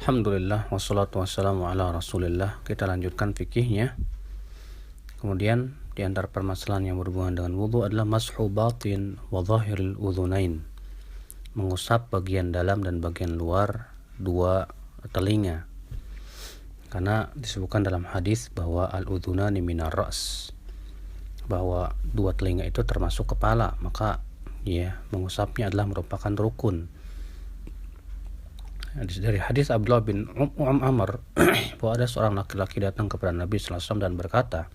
Alhamdulillah wassalatu wassalamu ala Rasulillah. Kita lanjutkan fikihnya. Kemudian di antara permasalahan yang berhubungan dengan wudu adalah mashu batin wa zahiril udhunain. Mengusap bagian dalam dan bagian luar dua telinga. Karena disebutkan dalam hadis bahwa al-udhunani minar ra's. Bahwa dua telinga itu termasuk kepala, maka mengusapnya adalah merupakan rukun. Dari hadis Abdullah bin Amr bahwa ada seorang laki-laki datang kepada Nabi SAW dan berkata,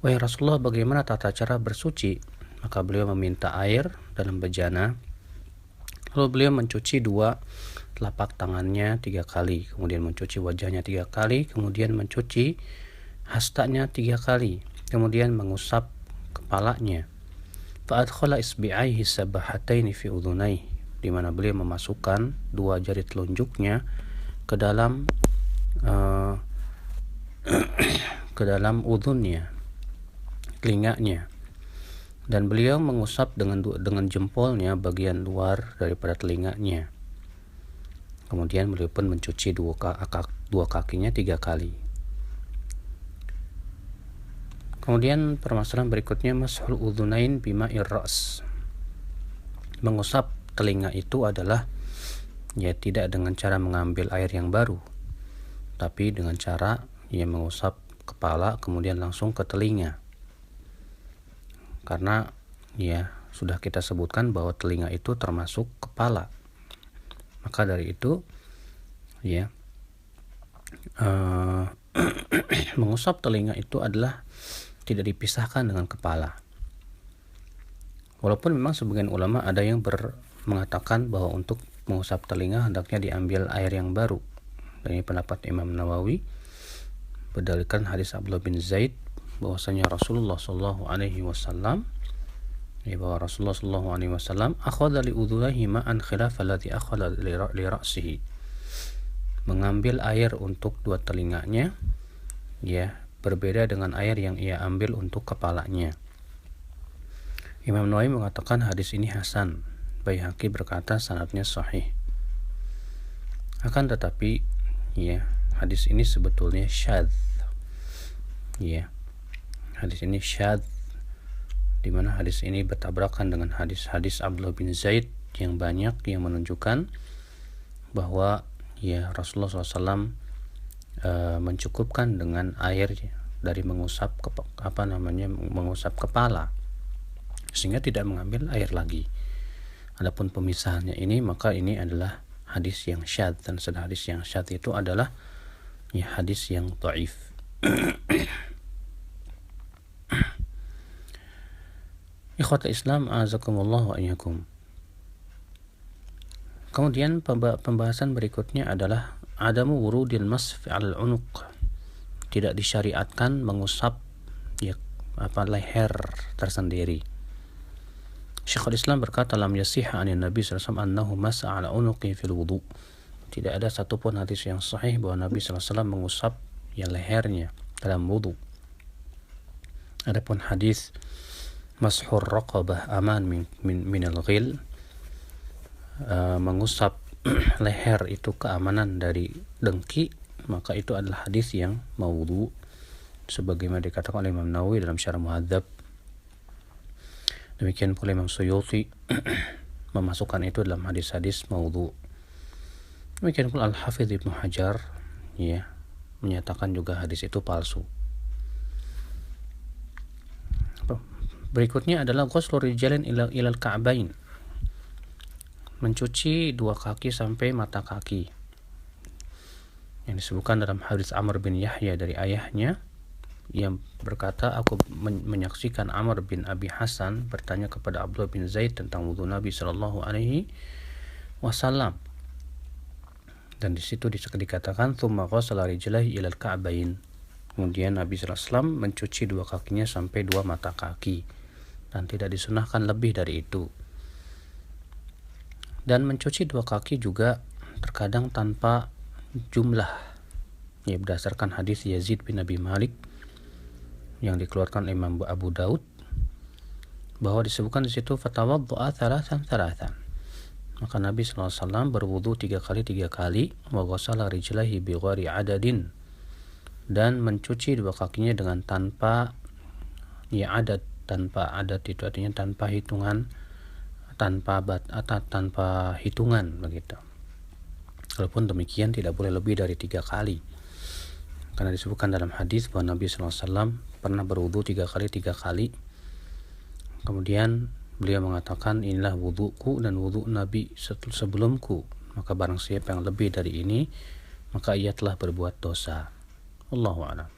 "Wahai Rasulullah, bagaimana tata cara bersuci?" Maka beliau meminta air dalam bejana, lalu beliau mencuci dua telapak tangannya 3 kali, kemudian mencuci wajahnya 3 kali, kemudian mencuci hastanya 3 kali, kemudian mengusap kepalanya. Fa'adkhala isbi'aihi sabahataini fi udhunaihi, di mana beliau memasukkan dua jari telunjuknya ke dalam udhunnya, telinganya, dan beliau mengusap dengan jempolnya bagian luar daripada telinganya. Kemudian beliau pun mencuci dua kakinya 3 kali. Kemudian permasalahan berikutnya mashul udhunain bima'ir ra's. Mengusap telinga itu adalah tidak dengan cara mengambil air yang baru, tapi dengan cara mengusap kepala kemudian langsung ke telinga. Karena sudah kita sebutkan bahwa telinga itu termasuk kepala. Maka dari itu mengusap telinga itu adalah tidak dipisahkan dengan kepala. Walaupun memang sebagian ulama ada yang mengatakan bahwa untuk mengusap telinga hendaknya diambil air yang baru. Dan ini pendapat Imam Nawawi berdalilkan hadis Abdullah bin Zaid bahwasanya Rasulullah sallallahu alaihi wasallam akhadha li udhunayhi ma'an khilafa alladhi akhadha li ra'sihi. Mengambil air untuk dua telinganya berbeda dengan air yang ia ambil untuk kepalanya. Imam Nawawi mengatakan hadis ini hasan. Baihaqi berkata sanadnya sahih. Akan tetapi hadis ini sebetulnya syadz. Hadis ini syadz, di mana hadis ini bertabrakan dengan hadis-hadis Abdullah bin Zaid yang banyak yang menunjukkan bahwa Rasulullah SAW mencukupkan dengan air dari mengusap kepala, sehingga tidak mengambil air lagi. Adapun pemisahannya ini, maka ini adalah hadis yang syadz, dan hadis yang syadz itu adalah hadis yang dhaif. Ikhwatul Islam, a'azakumullah wa iyyakum. Kemudian pembahasan berikutnya adalah adamu wurudil masf 'alal 'unuq. Tidak disyariatkan mengusap leher tersendiri. Syekhul Islam berkata, lam yasihha 'anil Nabi sallallahu alaihi wasallam annahu mas'a 'ala unuqi fil wudu. Tidak ada satupun hadis yang sahih bahwa Nabi sallallahu alaihi wasallam mengusap lehernya dalam wudu. Adapun hadis mashur raqabah aman min al-ghil, mengusap leher itu keamanan dari dengki, maka itu adalah hadis yang maudhu, sebagaimana dikatakan oleh Imam Nawawi dalam Syarah Muhadzab. Demikian pula Imam Suyuti memasukkan itu dalam hadis-hadis maudhu. Demikian pula Al-Hafidz Ibnu Hajar menyatakan juga hadis itu palsu. Berikutnya adalah ghuslu rijalin ilal ka'bain. Mencuci dua kaki sampai mata kaki. Yang disebutkan dalam hadis Amr bin Yahya dari ayahnya yang berkata, aku menyaksikan Amr bin Abi Hasan bertanya kepada Abdullah bin Zaid tentang wudu Nabi sallallahu alaihi wasallam. Dan di situ dikatakan tsumma ghassala rijlaihi ilal ka'bain. Kemudian Nabi sallallahu alaihi wasallam mencuci dua kakinya sampai dua mata kaki, dan tidak disunahkan lebih dari itu. Dan mencuci dua kaki juga terkadang tanpa jumlah, berdasarkan hadis Yazid bin Abi Malik yang dikeluarkan Imam Abu Daud, bahwa disebutkan di situ fatawaddu'a thalathan. maka Nabi SAW berwudu 3 kali, wa ghasala rijlaihi bi ghairi adadin, dan mencuci 2 kakinya dengan tanpa adat. Tanpa adat itu artinya tanpa hitungan, tanpa hitungan begitu. Walaupun demikian tidak boleh lebih dari 3 kali. Karena disebutkan dalam hadis bahwa Nabi SAW pernah berwudu 3 kali. Kemudian beliau mengatakan, inilah wuduku dan wudu Nabi sebelumku. Maka barang siapa yang lebih dari ini, maka ia telah berbuat dosa. Allahu a'lam.